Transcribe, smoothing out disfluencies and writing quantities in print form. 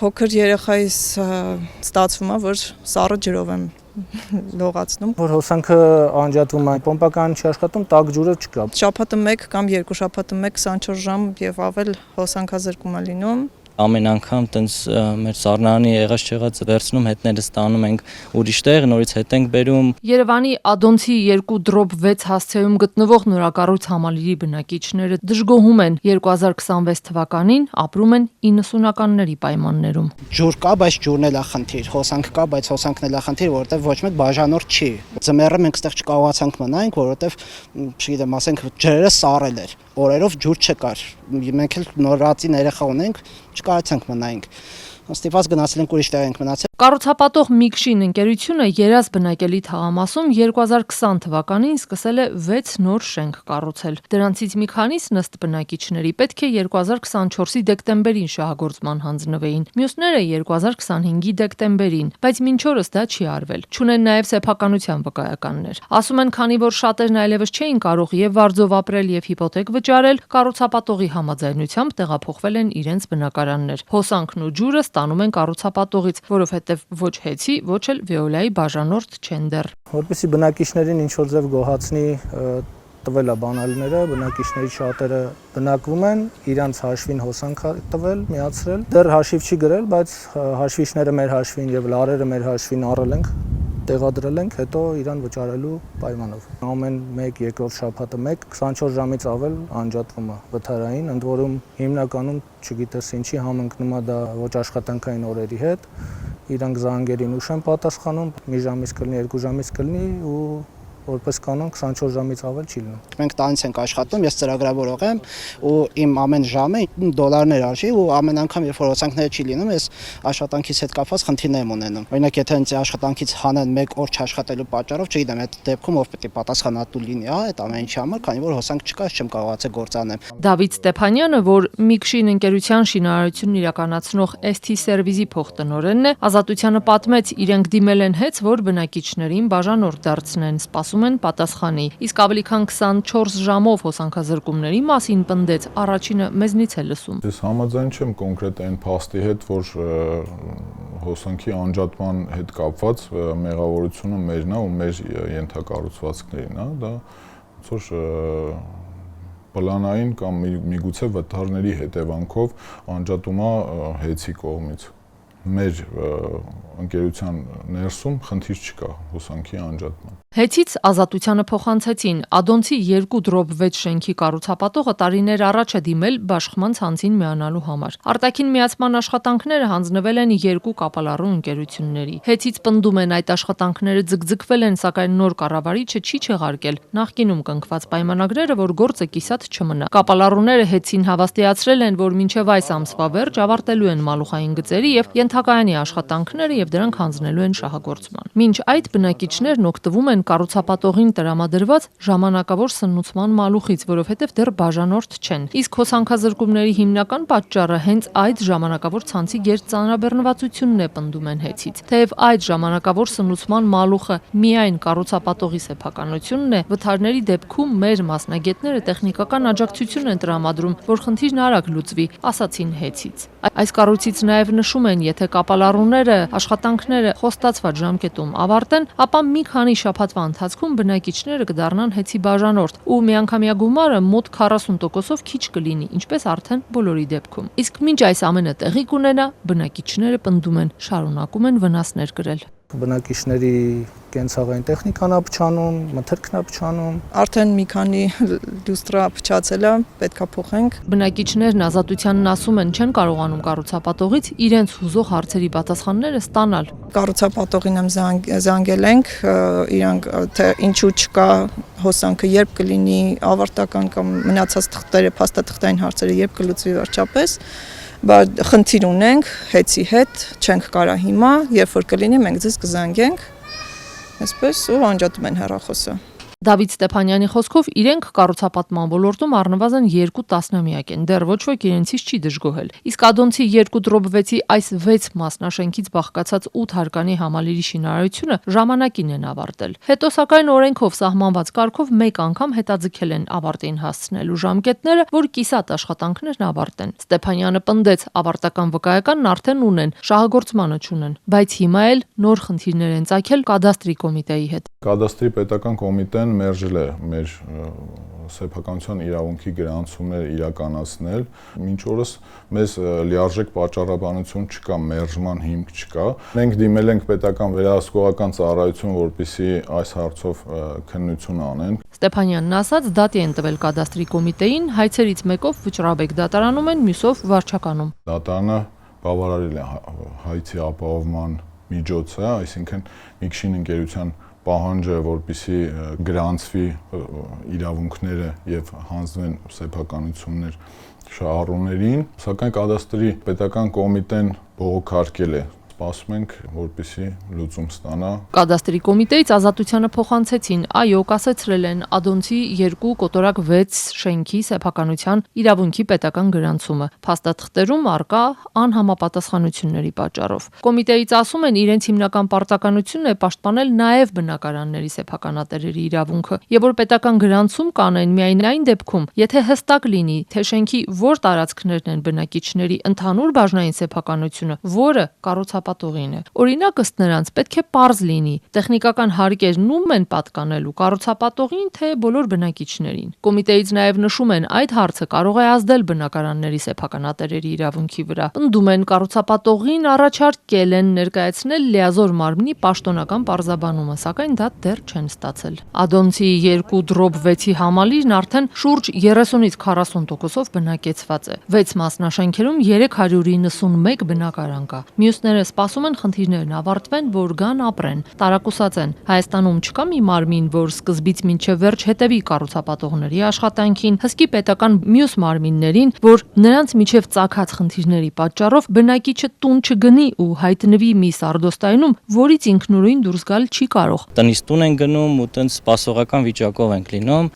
Փոքր երեխայիս ստացվում է, որ սառը ջրով եմ լողացնում։ Որ հոսանքը անջատվում է, պոմպականը չի աշխատում, տաք ջուրը չկա։ Շաբաթը 1 կամ 2 շաբաթը 1 24 ժամ եւ ավել հոսանքազրկում է լինում։ Ամեն անգամ տենց մեր սառնարանի եղած չեղած վերցնում, հետները ստանում ենք ուրիշ տեղ, նորից հետ ենք բերում։ Երևանի Ադոնցի 2/6 հասցեում գտնվող նորակառույց համալիրի բնակիչները դժգոհում են 2026 թվականին ապրում են 90-ականների պայմաններում։ Ջուր կա, բայց ջուրն էլ է խնդիր, հոսանք կա, բայց հոսանքն էլ է խնդիր, որովհետև ոչ մեկ բաժանորդ չի։ Ձմեռը մենք այդտեղ չկարողացանք մնանք, որովհետև, չգիտեմ, ասենք ջրերը սառել էր։ Օրերով ջուր չկար։ Մենք էլ նորածին երեխա ունենք, չկարողացանք մնանք։ Ստիպված գնացել ենք ուրիշ տեղ ենք մնացել։ Կառուցապատող Միքշին ընկերությունը երազ բնակելի թաղամասում 2020 թվականին սկսել է 6 նոր շենք կառուցել։ Դրանցից մի քանիսն ըստ բնակիչների պետք է 2024-ի դեկտեմբերին շահագործման հանձնվեին, մյուսները 2025-ի դեկտեմբերին, բայց մինչ օրս դա չի արվել։ Չունեն նաև սեփականության վկայականներ։ Ասում են, քանի որ շատերն այլևս չէին կարող եւ վարձով ապրել եւ հիպոթեկ վճարել, կառուցապատողի համաձայնությամբ տեղափոխվել են իրենց բնակարաններ։ Հոսանքն ու ջուրը ստանում են կառուցապատողից, որովհետև ոչ հեծի, ոչ էլ Վեոլայի բաժանորդ չեն դեռ։ Որպեսզի բնակիչներին ինչ-որ ձև գոհացնի, տվել է բանալիները, բնակիչների շատերը բնակվում են, իրանց հաշվին հոսանք տվել, միացրել։ Դեռ հաշիվ չի գրել, բայց հաշվիչները մեր հաշվին եւ լարերը մեր հաշվին առել ենք, տեղադրել ենք, հետո իրան վճարելու պայմանով։ Ամեն 1-2 շաբաթը 24 ժամից ավել անջատվում է վթարային, ընդ որում հիմնականում չգիտես ինչի համընկնում է դա ոչ աշխատանքային օրերի հետ, իրանք զանգերին ուշ են պատասխանում, մի ժամից կլինի, 2 ժամից կլինի ու որպես կանոն 24 ժամից ավել չի լինում։ Մենք տանից ենք աշխատում, ես ծրագրավորող եմ ու իմ ամեն ժամը $9 արժի ու ամեն անգամ երբ որ հոսանքները չի լինում, ես աշխատանքից հետ կապված խնդիրներ եմ ունենում։ Օրինակ, եթե ինձ աշխատանքից հանեն 1 օր չաշխատելու պատճառով, չգիտեմ, այդ դեպքում ով պետք է պատասխանատու լինի, այդ ամեն ինչի համար, քանի որ հոսանք չկա, չեմ կարողացել գործանել։ Դավիթ Ստեփանյանը, որ Միքշին ընկերության շինարարությունն իրականացնող ST Service-ի փոխտնօրենն է, Ազատությանը պատմեց, իրենք դիմել են հեծ, որ բնակիչներին բաժանորդ դարձնեն, սպասում են պատասխանի։ Իսկ ավելի քան 24 ժամով հոսանքազրկումների մասին պնդեց, առաջինը մեզնից է լսում։ Ես համաձայն չեմ կոնկրետ այն փաստի հետ, որ հոսանքի անջատման հետ կապված մեղավորությունը մերն է ու մեր ենթակառուցվածքներին, հա, դա ոնց որ պլանային կամ միգուցե վթարների հետևանքով անջատում է հեծի կողմից։ Մեր ընկերության ներսում խնդիր չկա հոսանքի անջատման։ Հեծից Ազատությանը փոխանցեցին Ադոնցի 2/6 շենքի կառուցապատողը տարիներ առաջ է դիմել բաշխման ցանցին միանալու համար։ Արտաքին միացման աշխատանքները հանձնվել են 2 կապալառու ընկերությունների։ Հեծից պնդում են այդ աշխատանքները ձգձգվել են, սակայն նոր կառավարիչը չի չեղարկել նախկինում կնքված պայմանագրերը, որ գործը կիսատ չմնա։ Կապալառուները Հեծին հավաստիացրել են, որ մինչև այս ամսվա վերջ ավարտելու են մալուխային գծերի եւ ենթակայանի աշխատանքները եւ դրանք հանձնելու են շահագործման։ Մինչ այդ բնակիչներն օգտվում են կառուցապատողին տրամադրված ժամանակավոր սնուցման մալուխից, որովհետև դեռ բաժանորդ չեն։ Իսկ հոսանքազրկումների հիմնական պատճառը հենց այդ ժամանակավոր ցանցի գերծանրաբեռնվածությունն է, պնդում են Հեծից։ Թեև այդ ժամանակավոր սնուցման մալուխը միայն կառուցապատողի սեփականությունն է, վթարների դեպքում մեր մասնագետները տեխնիկական աջակցություն են տրամադրում, որ խնդիրն արագ լուծվի, ասացին Հեծից։ Այս կառույցից նաև նշում են, եթե կապալառուները աշխատանքները խոստացված ժամկետում ավարտեն, ապա մի քանի շաբաթվա ընթացքում բնակիչները կդառնան Հեծի բաժանորդ ու միանգամյա գումարը մոտ 40%-ով քիչ կլինի, ինչպես արդեն բոլորի դեպքում։ Իսկ մինչ այս ամենը տեղի կունենա, բնակիչները պնդում են, շարունակում են վնասներ կրել։ Բնակիչների կենցաղային տեխնիկան է փչանում, մթերքն է փչանում։ Արդեն մի քանի լյուստրա փչացել է, պետքա փոխենք։ Բնակիչներն Ազատությանն ասում են, չեն կարողանում կառուցապատողից իրենց հուզող հարցերի պատասխանները ստանալ։ Կառուցապատողին եմ զանգել ենք, իրանք թե ինչու չկա հոսանքը, երբ կլինի ավարտական կամ մնացած թղթերը, փաստաթղթային հարցերը երբ կլուծվի վերջապես։ Բայց խնդիր ունենք Հեծի հետ, չենք կարա հիմա, երբ որ կլինի մենք ձեզ կզանգենք, այսպես ու անջատում են հեռախոսը։ Դավիթ Ստեփանյանի խոսքով իրենք կառուցապատման ոլորտում առնվազն 2 տասնամյակ են, դեռ ոչ ոք իրենցից չի դժգոհել։ Իսկ Ադոնցի 2/6-ի այս 6 մասնաշենքից բաղկացած 8 հարկանի համալիրի շինարարությունը ժամանակին են ավարտել։ Հետո սակայն օրենքով սահմանված կարգով մեկ անգամ հետաձգել են ավարտին հասցնելու ժամկետները, որ կիսատ աշխատանքներն ավարտեն։ Ստեփանյանը պնդեց, ավարտական վկայականն արդեն ունեն, շահագործմանը չունեն, բայց հիմա էլ նոր խնդիրներ են ծագել կադաստրի կոմիտեի հետ։ Կադաստրի պետական կոմիտեն մերժել է մեր սեփականության իրավունքի գրանցումները իրականացնել։ Մինչ օրս մեզ լիարժեք պատճառաբանություն չկա, մերժման հիմք չկա։ Մենք դիմել ենք պետական վերահսկողական ծառայություն, որպեսզի այս հարցով քննություն անեն։ Ստեփանյանն ասաց, դատի են տվել կադաստրի կոմիտեին, հայցերից մեկով Վճռաբեկ դատարանում են, մյուսով վարչականում։ Դատարանը բավարարել է հայցի ապահովման միջոցը, այսինքն Միքշին ընկերության պահանջը, որպեսզի գրանցվի իրավունքները եւ հանձնվեն սեփականություններ շահառուներին, սակայն կադաստրի պետական կոմիտեն բողոքարկել է։ Սպասում ենք, որպեսզի լուծում ստանա։ Կադաստրի կոմիտեից Ազատությանը փոխանցեցին, այո, կասեցրել են Ադոնցի 2/6 շենքի սեփականության իրավունքի պետական գրանցումը։ Փաստաթղթերում արկա անհամապատասխանությունների պատճառով։ Կոմիտեից ասում են, իրենց հիմնական պարտականությունն է պաշտպանել նաև բնակարանների սեփականատերերի իրավունքը, եւ որ պետական գրանցում կանեն միայն այն դեպքում, եթե հստակ լինի, թե շենքի որ տարածքներն են բնակիչների ընդհանուր բաժնային սեփականությունը, որը կառուցապատողին է։ Օրինակ ըստ նրանց պետք է պարզ լինի, տեխնիկական հարկերն ում են պատկանելու կառուցապատողին, թե բոլոր բնակիչներին։ Կոմիտեից նաև նշում են, այդ հարցը կարող է ազդել բնակարանների սեփականատերերի իրավունքի վրա։ Պնդում են, կառուցապատողին առաջարկել են ներկայացնել լիազոր մարմնի պաշտոնական պարզաբանումը, սակայն դա դեռ չեն ստացել։ Ադոնցի 2/6-ի համալիրն արդեն շուրջ 30-ից 40%-ով բնակեցված է։ 6 մասնաշենքերում 391 բնակարան կա։ Մյուսները սպասում են խնդիրներն ավարտվեն, որ գան ապրեն։ Տարակուսած են, Հայաստանում չկա մի մարմին, որ սկզբից մինչև վերջ հետևի կառուցապատողների աշխատանքին, հսկի պետական մյուս մարմիններին, որ նրանց միջև ծագած խնդիրների պատճառով բնակիչը տուն չգնի ու հայտնվի մի սարդոստայնում, որից ինքնուրույն դուրս գալ չի կարող։ Տնից տուն են գնում ու տենց սպասողական վիճակով ենք լինում։